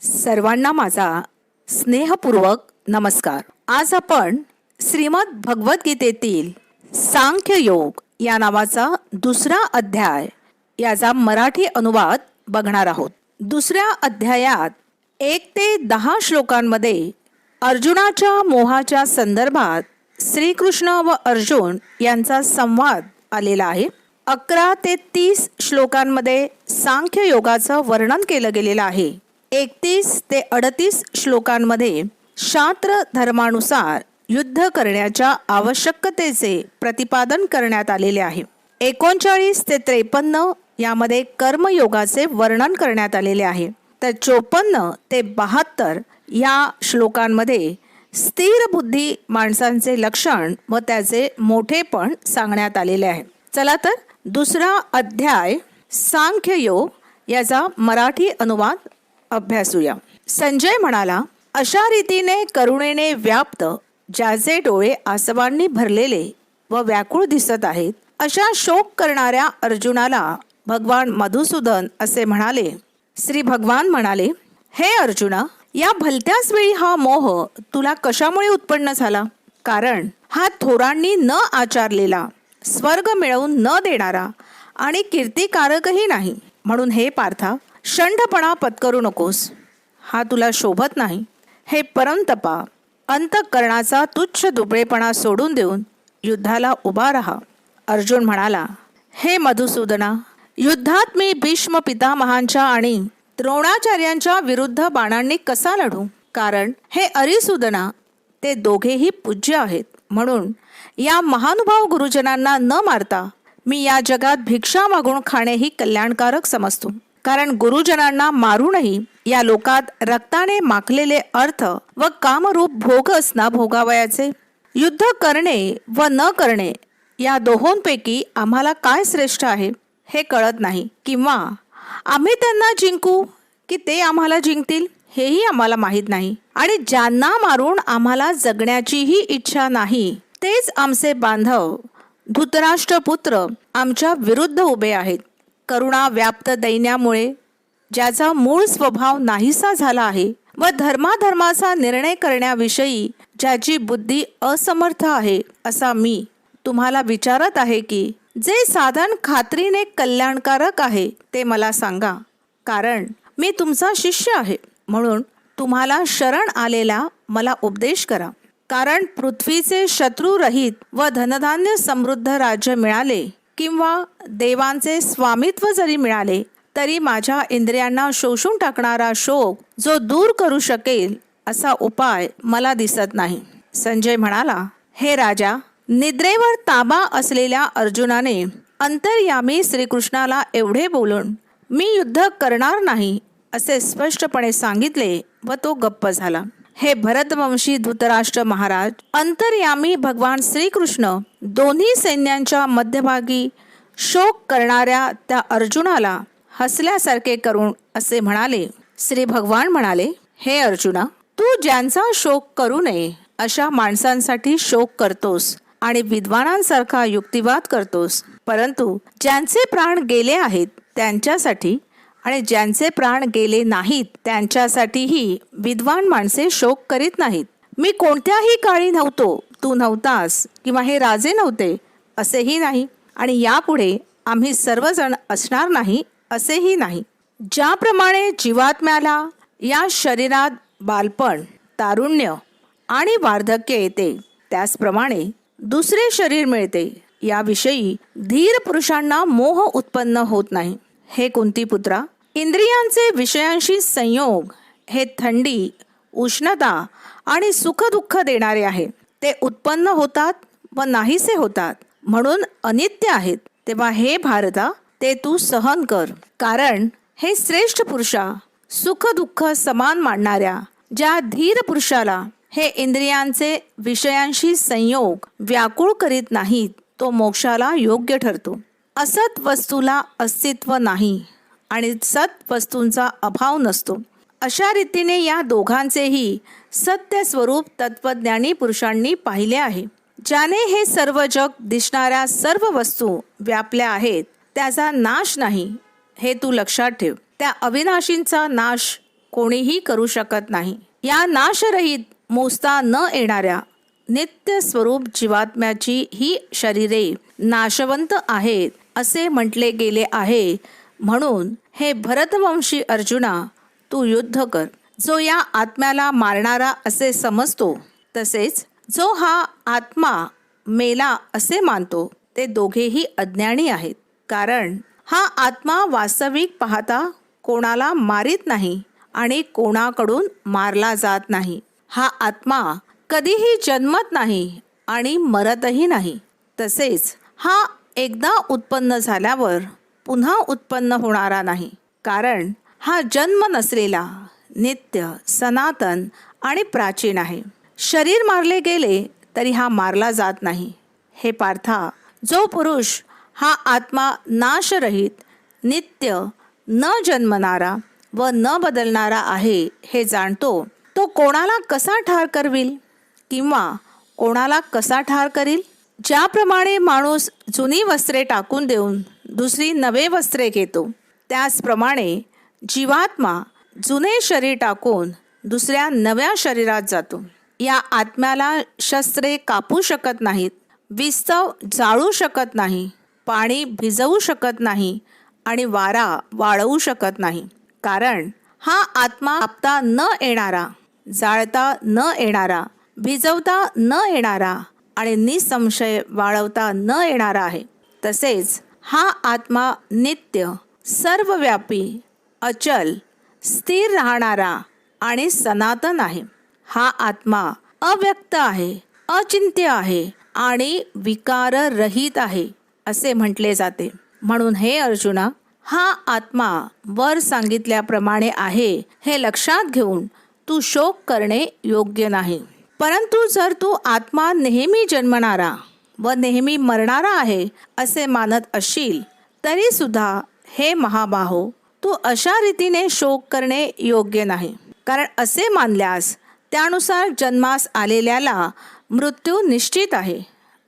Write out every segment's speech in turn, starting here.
सर्वांना माझा स्नेहपूर्वक नमस्कार. आज आपण श्रीमद भगवद्गीतेतील सांख्य योग या नावाचा दुसरा अध्याय याचा मराठी अनुवाद बघणार आहोत. दुसऱ्या अध्यायात 1 ते 10 श्लोकांमध्ये अर्जुनाच्या मोहाच्या संदर्भात श्रीकृष्ण व अर्जुन यांचा संवाद आलेला आहे. 11 ते 30 श्लोकांमध्ये सांख्य योगाचं वर्णन केलं गेलेलं आहे. 31 ते 38 श्लोकांमध्ये शास्त्र धर्मानुसार युद्ध करण्याच्या आवश्यकतेचे प्रतिपादन करण्यात आलेले आहे. 39 ते 53 यामध्ये कर्मयोगाचे वर्णन करण्यात आलेले आहे. तर 54 ते 72 या श्लोकांमध्ये स्थिर बुद्धी माणसांचे लक्षण व त्याचे मोठेपण सांगण्यात आलेले आहे. चला तर दुसरा अध्याय सांख्य योग याचा मराठी अनुवाद अभ्यासूया. संजय म्हणाला, अशा रीतीने करुणेने व्याप्त ज्याचे डोळे आसवांनी भरलेले व व्याकुळ दिसत आहेत, अशा शोक करणाऱ्या अर्जुनाला भगवान मधुसूदन असे म्हणाले. श्री भगवान म्हणाले, हे अर्जुना, या भलत्याच वेळी हा मोह तुला कशामुळे उत्पन्न झाला? कारण हा थोरांनी न आचारलेला, स्वर्ग मिळवून न देणारा आणि कीर्तिकारकही नाही. म्हणून हे पार्था, षंढपणा पत्करू नकोस, हा तुला शोभत नाही. हे परमतपा, अंतःकरणाचा तुच्छ दुबळेपणा सोडून देऊन युद्धाला उभा राहा. अर्जुन म्हणाला, हे मधुसूदना, युद्धात मी भीष्म पितामहांच्या आणि द्रोणाचार्यांच्या विरुद्ध बाणांनी कसा लढू? कारण हे अरिसूदना, ते दोघेही पूज्य आहेत. म्हणून या महानुभाव गुरुजनांना न मारता मी या जगात भिक्षा मागून खाणेही कल्याणकारक समजतो. कारण गुरुजनांना मारूनही या लोकात रक्ताने माखलेले अर्थ व कामरूप भोगच ना भोगावयाचे. युद्ध करणे व न करणे या दोहोंपैकी आम्हाला काय श्रेष्ठ आहे हे कळत नाही. किंवा आम्ही त्यांना जिंकू की ते आम्हाला जिंकतील हेही आम्हाला माहीत नाही. आणि ज्यांना मारून आम्हाला जगण्याचीही इच्छा नाही, तेच आमचे बांधव धृतराष्ट्रपुत्र आमच्या विरुद्ध उभे आहेत. करुणा व्याप्त दैन्यामुळे ज्याचा मूळ स्वभाव नाहीसा झाला आहे व धर्माधर्माचा निर्णय करण्याविषयी ज्याची बुद्धी असमर्थ आहे, असा मी तुम्हाला विचारत आहे की जे साधन खात्रीने कल्याणकारक आहे ते मला सांगा. कारण मी तुमचा शिष्य आहे. म्हणून तुम्हाला शरण आलेला मला उपदेश करा. कारण पृथ्वीचे शत्रुरहित व धनधान्य समृद्ध राज्य मिळाले किंवा देवांचे स्वामित्व जरी मिळाले, तरी माझ्या इंद्रियांना शोषून टाकणारा शोक जो दूर करू शकेल असा उपाय मला दिसत नाही. संजय म्हणाला, हे राजा, निद्रेवर ताबा असलेल्या अर्जुनाने अंतर्यामी श्रीकृष्णाला एवढे बोलून मी युद्ध करणार नाही असे स्पष्टपणे सांगितले व तो गप्प झाला. हे भरतवंशी धृतराष्ट्र महाराज, अंतर्यामी भगवान श्रीकृष्ण दोन्ही सैन्यांच्या मध्यभागी शोक करणाऱ्या त्या अर्जुनाला हसल्यासारखे करून असे म्हणाले. श्री भगवान म्हणाले, हे अर्जुना, तू ज्यांचा शोक करू नये अशा माणसांसाठी शोक करतोस आणि विद्वानांसारखा युक्तिवाद करतोस. परंतु ज्यांचे प्राण गेले आहेत त्यांच्यासाठी आणि ज्यांचे प्राण गेले नाहीत त्यांच्यासाठीही विद्वान माणसे शोक करीत नाहीत. मी कोणत्याही काळी नव्हतो, तू नव्हतास, किंवा हे राजे नव्हते असेही नाही, आणि यापुढे आम्ही सर्वजण असणार नाही असेही नाही. ज्याप्रमाणे जीवात्म्याला या शरीरात बालपण, तारुण्य आणि वार्धक्य येते, त्याचप्रमाणे दुसरे शरीर मिळते. याविषयी धीर पुरुषांना मोह उत्पन्न होत नाही. हे कुंतीपुत्रा, इंद्रियांचे विषयांशी संयोग हे थंडी, उष्णता आणि सुखदुःख देणारे आहे. ते उत्पन्न होतात व नाहीसे होतात, म्हणून अनित्य आहेत. तेव्हा हे भारता, ते तू सहन कर. कारण हे श्रेष्ठ पुरुषा, सुखदुःख समान मानणाऱ्या ज्या धीर पुरुषाला हे इंद्रियांचे विषयांशी संयोग व्याकुळ करीत नाहीत, तो मोक्षाला योग्य ठरतो. असत वस्तूला अस्तित्व नाही आणि सत वस्तूंचा अभाव नसतो. अशा रीतीने या दोघांचेही सत्य स्वरूप तत्वज्ञानी पुरुषांनी पाहिले आहे. ज्याने हे सर्व जग दिसणाऱ्या सर्व वस्तू व्यापल्या आहेत, त्याचा नाश नाही हे तू लक्षात ठेव. त्या अविनाशींचा नाश कोणीही करू शकत नाही. या नाशरहित मोजता न येणाऱ्या नित्य स्वरूप जीवात्म्याची ही शरीरे नाशवंत आहेत असे म्हटले गेले आहे. म्हणून हे भरतवंशी अर्जुना, तू युद्ध कर. जो या आत्म्याला मारणारा असे समजतो, तसेच जो हा आत्मा मेला असे मानतो, ते दोघेही अज्ञानी आहेत. कारण हा आत्मा वास्तविक पाहता कोणाला मारित नाही आणि कोणाकडून मारला जात नाही. हा आत्मा कधीही जन्मत नाही आणि मरतही नाही. तसेच हा एकदा उत्पन्न झाल्यावर पुन्हा उत्पन्न होणारा नाही. कारण हा जन्म नसलेला, नित्य, सनातन आणि प्राचीन आहे. शरीर मारले गेले तरी हा मारला जात नाही. हे पार्था, जो पुरुष हा आत्मा नाशरहित, नित्य, न जन्मणारा व न बदलणारा आहे हे जाणतो, तो कोणाला कसा ठार करविल किंवा कोणाला कसा ठार करील? ज्याप्रमाणे माणूस जुनी वस्त्रे टाकून देऊन दुसरी नवे वस्त्रे घेतो, त्याचप्रमाणे जीवात्मा जुने शरीर टाकून दुसऱ्या नव्या शरीरात जातो. या आत्म्याला शस्त्रे कापू शकत नाहीत, विस्तव जाळू शकत नाही, पाणी भिजवू शकत नाही आणि वारा वाळवू शकत नाही. कारण हा आत्मा कापता न येणारा, जाळता न येणारा, भिजवता न येणारा आणि निसंशय वाळवता न येणारा आहे. तसेच हा आत्मा नित्य, सर्वव्यापी, अचल, स्थिर राहणारा आणि सनातन आहे. हा आत्मा अव्यक्त आहे, अचिंत्य आहे आणि विकाररहित आहे असे म्हटले जाते. म्हणून हे अर्जुना, हा आत्मा वर सांगितल्याप्रमाणे आहे हे लक्षात घेऊन तू शोक करणे योग्य नाही. परंतु जर तू आत्मा नेहमी जन्मणारा व नेहमी मरणारा आहे असे मानत असशील, तरी सुद्धा हे महाबाहो, तू अशा रीतीने शोक करणे योग्य नाही. कारण असे मानल्यास त्यानुसार जन्मास आलेल्याला मृत्यू निश्चित आहे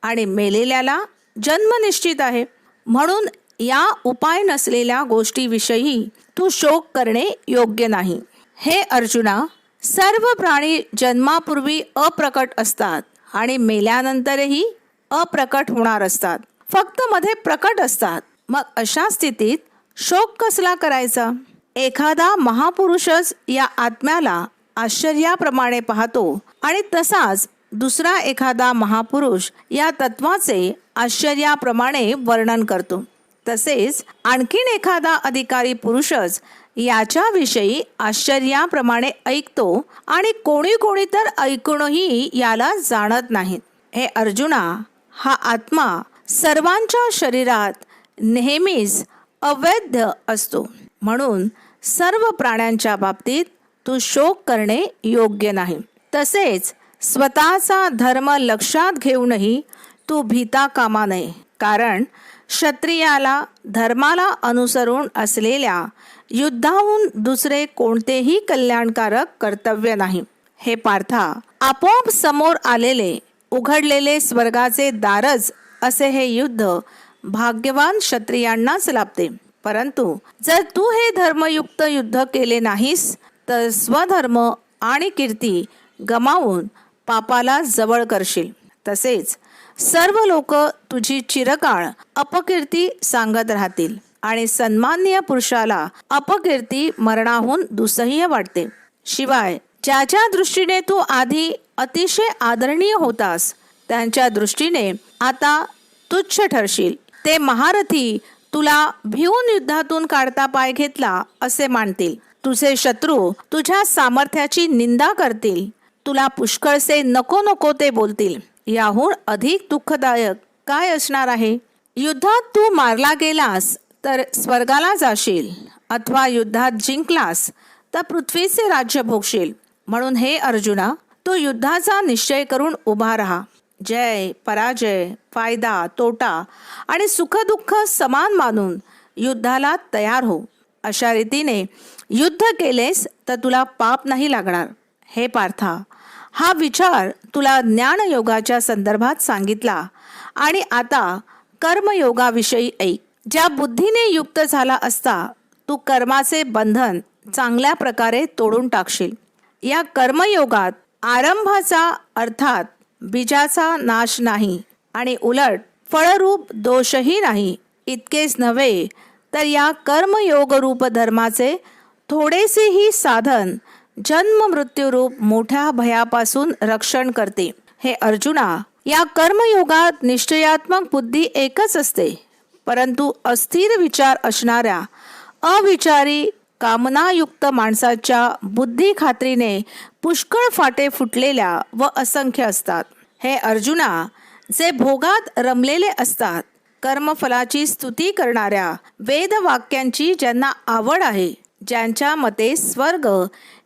आणि मेलेल्याला जन्म निश्चित आहे. म्हणून या उपाय नसलेल्या गोष्टीविषयी तू शोक करणे योग्य नाही. हे अर्जुना, सर्व प्राणी जन्मापूर्वी अप्रकट असतात आणि मेल्यानंतरही अप्रकट होणार असतात. फक्त मध्ये प्रकट असतात. मग अशा स्थितीत शोक कसला करायचा? एखादा महापुरुषच या आत्म्याला आश्चर्याप्रमाणे पाहतो आणि तसाच दुसरा एखादा महापुरुष या तत्वाचे आश्चर्याप्रमाणे वर्णन करतो. तसेच आणखीन एखादा अधिकारी पुरुषच याच्याविषयी आश्चर्याप्रमाणे ऐकतो आणि कोणी कोणी तर ऐकूनही याला जाणत नाहीत. हे अर्जुना, हा आत्मा सर्वांच्या शरीरात नेहमीच अवैध असतो. म्हणून सर्व प्राण्यांच्या बाबतीत तू शोक करणे योग्य नाही. तसेच स्वतःचा धर्म लक्षात घेऊनही तू भीता कामा नये. कारण क्षत्रियाला धर्माला अनुसरून असलेल्या युद्धाहून दुसरे कोणतेही कल्याणकारक कर्तव्य नाही. हे पार्था, आपोआप समोर आलेले उघडलेले स्वर्गाचे दारच असे हे युद्ध भाग्यवान क्षत्रियांनाच लाभते. परंतु जर तू हे धर्मयुक्त युद्ध केले नाहीस, तर स्वधर्म आणि कीर्ती गमावून पापाला जवळ करशील. तसेच सर्व लोक तुझी चिरकाळ अपकीर्ती सांगत राहतील आणि सन्माननीय पुरुषाला अपकीर्ती मरणाहून दुसह्य वाटते. शिवाय ज्याच्या दृष्टीने तू आधी अतिशय आदरणीय होतास, त्यांच्या दृष्टीने आता तुच्छ ठरशील. ते महारथी तुला भिवून युद्धातून काढता पाय घेतला असे मानतील. तुझे शत्रू तुझ्या सामर्थ्याची निंदा करतील. तुला पुष्कळसे नको नको ते बोलतील. याहून अधिक दुःखदायक काय असणार आहे? युद्धात तू मारला गेलास तर स्वर्गाला जाशील, अथवा युद्धात जिंकलास तर पृथ्वीचे राज्य भोगशील. म्हणून हे अर्जुना, तू युद्धाचा निश्चय करून उभा राहा. जय, पराजय, फायदा, तोटा आणि सुखदुःख समान मानून युद्धाला तयार हो. अशा रीतीने युद्ध केलेस तर तुला पाप नाही लागणार. हे पार्था, हा विचार तुला ज्ञानयोगाच्या संदर्भात सांगितला आणि आता कर्मयोगाविषयी ऐक. ज्या बुद्धीने युक्त झाला असता तू कर्माचे बंधन चांगल्या प्रकारे तोडून टाकशील. या कर्मयोगात आरंभाचा अर्थात बीजाचा नाश नाही आणि उलट फळरूप दोषही नाही. इतकेच नव्हे तर या कर्मयोगरूप धर्माचे थोडेसेही साधन जन्म मृत्यूरूप मोठ्या भयापासून रक्षण करते. हे अर्जुना, या कर्मयोगात निश्चयात्मक बुद्धी एकच असते, परंतु अस्थिर विचार असणाऱ्या अविचारी कामनायुक्त माणसाच्या बुद्धी खात्रीने पुष्कळ फाटे फुटलेल्या व असंख्य असतात. हे अर्जुना, जे भोगात रमलेले असतात, कर्मफलाची स्तुती करणाऱ्या वेदवाक्यांची ज्यांना आवड आहे, ज्यांच्या मते स्वर्ग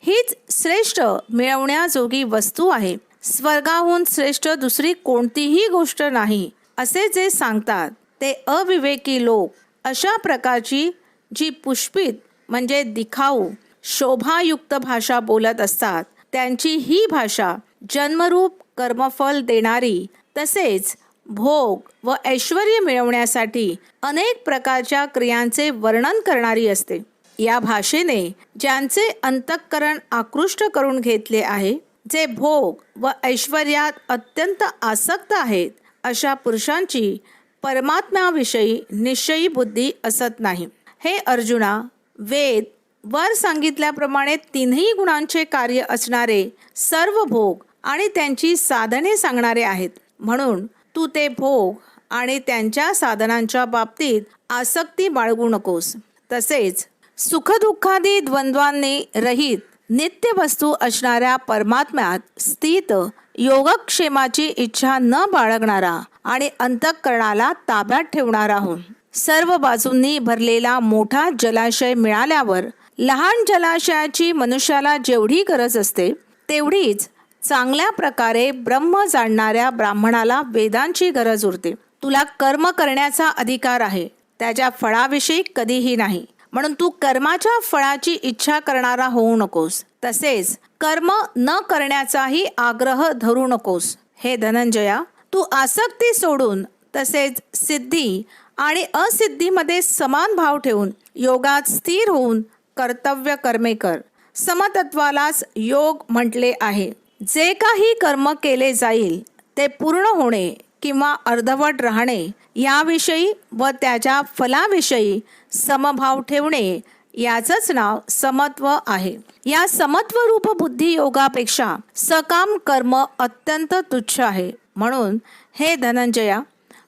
हीच श्रेष्ठ मिळवण्याजोगी वस्तू आहे, स्वर्गाहून श्रेष्ठ दुसरी कोणतीही गोष्ट नाही, असे जे सांगतात ते अविवेकी लोक अशा प्रकारची जी पुष्पित म्हणजे दिखाऊ शोभायुक्त भाषा बोलत असतात, त्यांची ही भाषा जन्मरूप कर्मफल देणारी तसेच भोग व ऐश्वर्य मिळवण्यासाठी अनेक प्रकारच्या क्रियांचे वर्णन करणारी असते. या भाषेने ज्यांचे अंतःकरण आकृष्ट करून घेतले आहे, जे भोग व ऐश्वर्यात अत्यंत आसक्त आहेत, अशा पुरुषांची परमात्म्याविषयी निश्चयी बुद्धी असत नाही. हे अर्जुना, वेद वर सांगितल्याप्रमाणे तिन्ही गुणांचे कार्य असणारे सर्व भोग आणि त्यांची साधने सांगणारे आहेत. म्हणून तू ते भोग आणि त्यांच्या साधनांच्या बाबतीत आसक्ती बाळगू नकोस. तसेच सुखदुःखादी द्वंद्वांनी रहित नित्य वस्तू असणाऱ्या परमात्म्यात स्थित योगक्षेमाची इच्छा न बाळगणारा आणि अंतःकरणाला ताब्यात ठेवणारा हो. सर्व बाजूंनी भरलेला मोठा जलाशय मिळाल्यावर लहान जलाशयाची मनुष्याला जेवढी गरज असते, तेवढीच चांगल्या प्रकारे ब्रह्म जाणणाऱ्या ब्राह्मणाला वेदांची गरज उरते. तुला कर्म करण्याचा अधिकार आहे, त्याच्या फळाविषयी कधीही नाही. म्हणून तू कर्माच्या फळाची इच्छा करणारा होऊ नकोस. तसेच कर्म न करण्याचाही आग्रह धरू नकोस. हे धनंजया, तू आसक्ती सोडून तसेच सिद्धी आणि असिद्धीमध्ये समान भाव ठेवून योगात स्थिर होऊन कर्तव्य कर्मे कर. समतत्वालाच योग म्हटले आहे. जे काही कर्म केले जाईल ते पूर्ण होणे किंवा अर्धवट राहणे याविषयी व त्याच्या फलाविषयी समभाव ठेवणे याचंच नाव समत्व आहे. या समत्वरूप बुद्धी योगापेक्षा सकाम कर्म अत्यंत तुच्छ आहे. म्हणून हे धनंजया,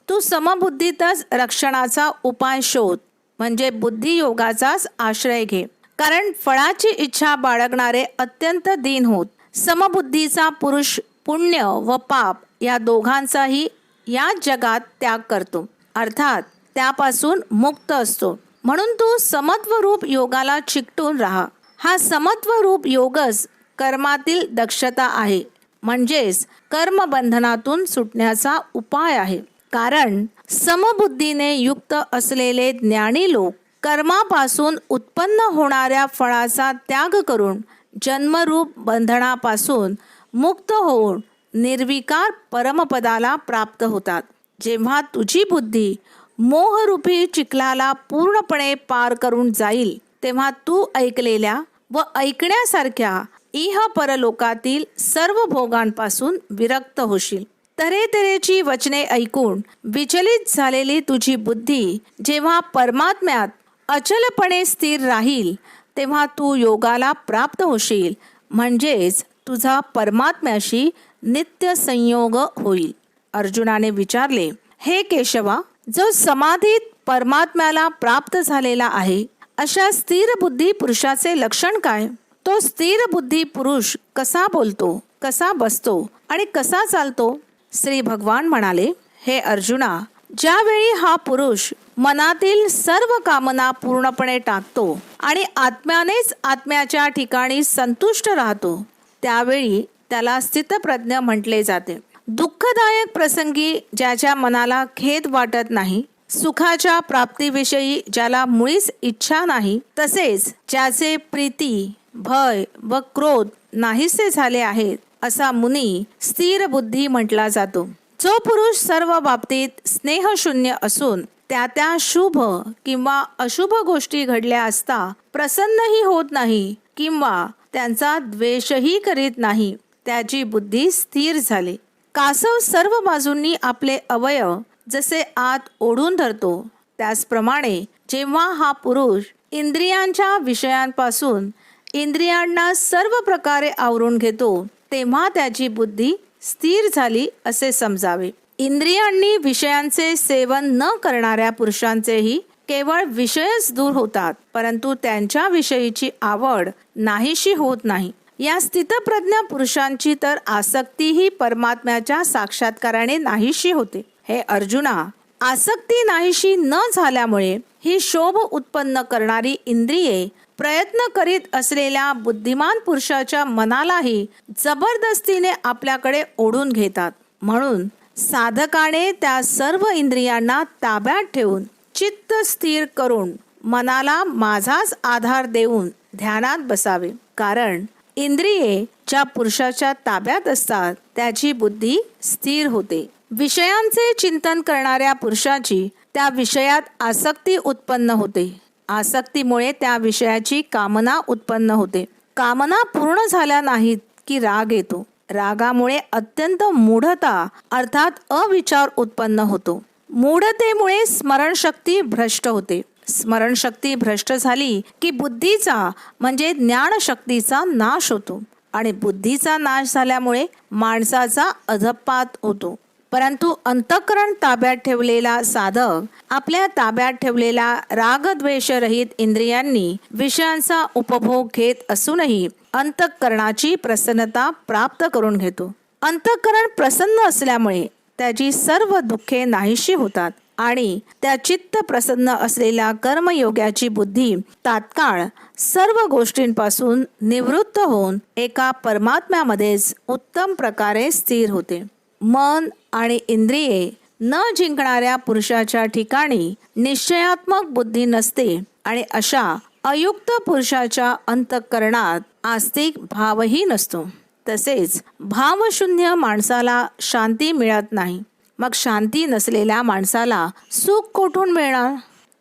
तू समबुद्धीतच रक्षणाचा उपाय शोध, म्हणजे बुद्धियोगाचाच आश्रय घे. कारण फळाची इच्छा बाळगणारे अत्यंत दीन होत. समबुद्धीचा पुरुष पुण्य व पाप या दोघांचाही या जगात त्याग करतो, अर्थात त्यापासून मुक्त असतो. म्हणून तू समत्वरूप योगाला चिकटून राहा. हा समत्वरूप योगच कर्मातील दक्षता आहे, म्हणजेच कर्मबंधनातून सुटण्याचा उपाय आहे. कारण समबुद्धीने युक्त असलेले ज्ञानी लोक कर्मापासून उत्पन्न होणाऱ्या फळाचा त्याग करून जन्मरूप बंधनापासून मुक्त होऊन निर्विकार परमपदाला प्राप्त होतात. जेव्हा तुझी बुद्धी मोहरूपी चिखलाला पूर्णपणे पार करून जाईल, तेव्हा तू ऐकलेल्या व ऐकण्यासारख्या इह परलोकातील सर्व भोगांपासून विरक्त होशील. तऱ्हेतऱ्हेची वचने ऐकून विचलित झालेली तुझी बुद्धी जेव्हा परमात्म्यात अचलपणे स्थिर राहील, तेव्हा तू योगाला प्राप्त होशील, म्हणजेच तुझा परमात्म्याशी नित्य संयोग होईल. अर्जुनाने विचारले, हे केशवा, जो समाधीत परमात्म्याला प्राप्त झालेला आहे, अशा स्थिर बुद्धी पुरुषाचे लक्षण काय? तो स्थिर बुद्धी पुरुष कसा बोलतो, कसा बसतो आणि कसा चालतो? श्री भगवान म्हणाले, हे अर्जुना, ज्यावेळी हा पुरुष मनातील सर्व कामना पूर्णपणे टाकतो आणि आत्म्यानेच आत्म्याच्या ठिकाणी संतुष्ट राहतो, त्यावेळी त्याला स्थितप्रज्ञ म्हटले जाते. दुःखदायक प्रसंगी ज्याच्या मनाला खेद वाटत नाही, सुखाच्या प्राप्तीविषयी ज्याला मुळीच इच्छा नाही, तसेच ज्याचे प्रीती, भय व क्रोध नाहीसे झाले आहेत, असा मुनी स्थिर बुद्धी म्हटला जातो. जो पुरुष सर्व बाबतीत स्नेहशून्य असून त्या शुभ किंवा अशुभ गोष्टी घडल्या असता प्रसन्नही होत नाही किंवा त्यांचा द्वेषही करीत नाही. त्याची बुद्धी स्थिर झाली. कासव सर्व बाजूंनी आपले अवयव जसे आत ओढून धरतो, त्याचप्रमाणे जेव्हा हा पुरुष इंद्रियांच्या विषयांपासून इंद्रियांना सर्व प्रकारे आवरून घेतो, तेव्हा त्याची बुद्धी स्थिर झाली असे समजावे. इंद्रियांनी विषयांचे सेवन न करणाऱ्या पुरुषांचेही केवळ विषयच दूर होतात, परंतु त्यांच्या विषयीची आवड नाहीशी होत नाही. या स्थितप्रज्ञ पुरुषांची तर आसक्तीही परमात्म्याच्या साक्षात्काराने नाहीशी होते. हे अर्जुना, आसक्ती नाहीशी न झाल्यामुळे ही शोभ उत्पन्न करणारी इंद्रिये प्रयत्न करीत असलेल्या बुद्धिमान पुरुषाच्या मनालाही जबरदस्तीने आपल्याकडे ओढून घेतात. म्हणून साधकाने त्या सर्व इंद्रियांना ताब्यात ठेवून चित्त स्थिर करून मनाला माझाच आधार देऊन ध्यानात बसावे. कारण इंद्रिये ज्या पुरुषाच्या ताब्यात असतात त्याची बुद्धी स्थिर होते. विषयांचे चिंतन करणाऱ्या पुरुषाची त्या विषयात आसक्ती उत्पन्न होते. आसक्तीमुळे त्या विषयाची कामना उत्पन्न होते. कामना पूर्ण झाल्या नाहीत की राग येतो. रागामुळे अत्यंत मूढता अर्थात अविचार उत्पन्न होतो. मूढतेमुळे स्मरणशक्ती भ्रष्ट होते. स्मरणशक्ती भ्रष्ट झाली की बुद्धीचा म्हणजे ज्ञानशक्तीचा नाश होतो आणि बुद्धीचा नाश झाल्यामुळे माणसाचा अधःपात होतो. परंतु अंतःकरण ताब्यात ठेवलेला साधक आपल्या ताब्यात ठेवलेल्या रागद्वेषरहित इंद्रियांनी विषयांचा उपभोग घेत असूनही अंतःकरणाची प्रसन्नता प्राप्त करून घेतो. अंतःकरण प्रसन्न असल्यामुळे त्याची सर्व दुःखे नाहीशी होतात आणि त्या चित्त प्रसन्न असलेल्या कर्मयोग्याची बुद्धी तात्काळ सर्व गोष्टींपासून निवृत्त होऊन एका परमात्म्यामध्येच उत्तम प्रकारे स्थिर होते. मन आणि इंद्रिये न जिंकणाऱ्या पुरुषाच्या ठिकाणी निश्चयात्मक बुद्धी नसते आणि अशा अयुक्त पुरुषाच्या अंतःकरणात आस्तिक भावही नसतो. तसेच भावशून्य माणसाला शांती मिळत नाही. मग शांती नसलेल्या माणसाला सुख कोठून मिळणार?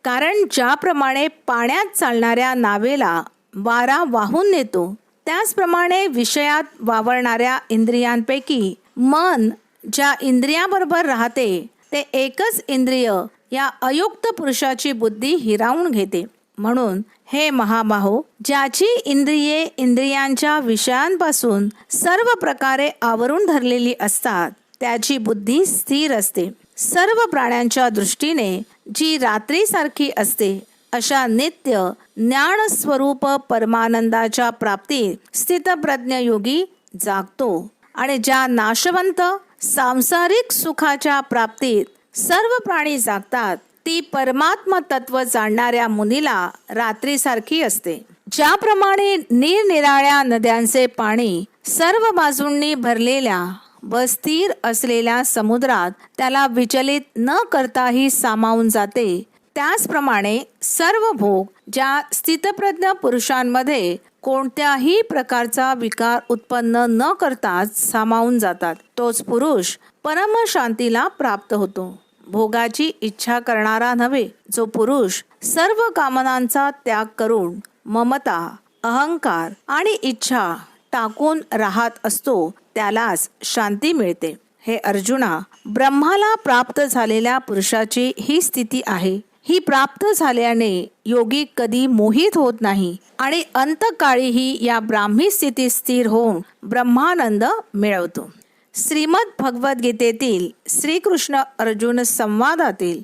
कारण ज्याप्रमाणे पाण्यात चालणाऱ्या नावेला वारा वाहून नेतो, त्याचप्रमाणे विषयात वावरणाऱ्या इंद्रियांपैकी मन ज्या इंद्रियाबरोबर राहते ते एकच इंद्रिय या अयुक्त पुरुषाची बुद्धी हिरावून घेते. म्हणून हे महाबाहो, ज्याची इंद्रिये इंद्रियांच्या विषयांपासून सर्व प्रकारे आवरून धरलेली असतात त्याची बुद्धी स्थिर असते. सर्व प्राण्यांच्या दृष्टीने जी रात्रीसारखी असते अशा नित्य ज्ञानस्वरूप परमानंदाच्या प्राप्तीत स्थितप्रज्ञ योगी जागतो आणि ज्या नाशवंत सांसारिक सुखाच्या प्राप्तीत सर्व प्राणी जागतात ती परमात्मा तत्व जाणणाऱ्या मुनीला रात्रीसारखी असते. ज्याप्रमाणे निरनिराळ्या नद्यांचे पाणी सर्व बाजूंनी भरलेल्या व स्थिर असलेल्या समुद्रात त्याला विचलित न करताही सामावून जाते, त्याचप्रमाणे सर्व भोग ज्या स्थितप्रज्ञ पुरुषांमध्ये कोणत्याही प्रकारचा विकार उत्पन्न न करताच सामावून जातात, तोच पुरुष परमशांतीला प्राप्त होतो. भोगाची इच्छा करणारा नव्हे, जो पुरुष सर्व कामनांचा त्याग करून ममता, अहंकार आणि इच्छा टाकून राहत असतो त्यालाच शांती मिळते. हे अर्जुना, ब्रह्माला प्राप्त झालेल्या पुरुषाची ही स्थिती आहे. ही प्राप्त झाल्याने योगी कधी मोहित होत नाही आणि अंतकाळीही या ब्राह्मी स्थितीत स्थिर होऊन ब्रह्मानंद मिळवतो. श्रीमद भगवद्गीतेतील श्रीकृष्ण अर्जुन संवादातील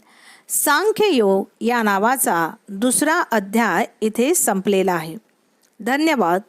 सांख्ययोग या नावाचा दुसरा अध्याय इथे संपलेला आहे. धन्यवाद.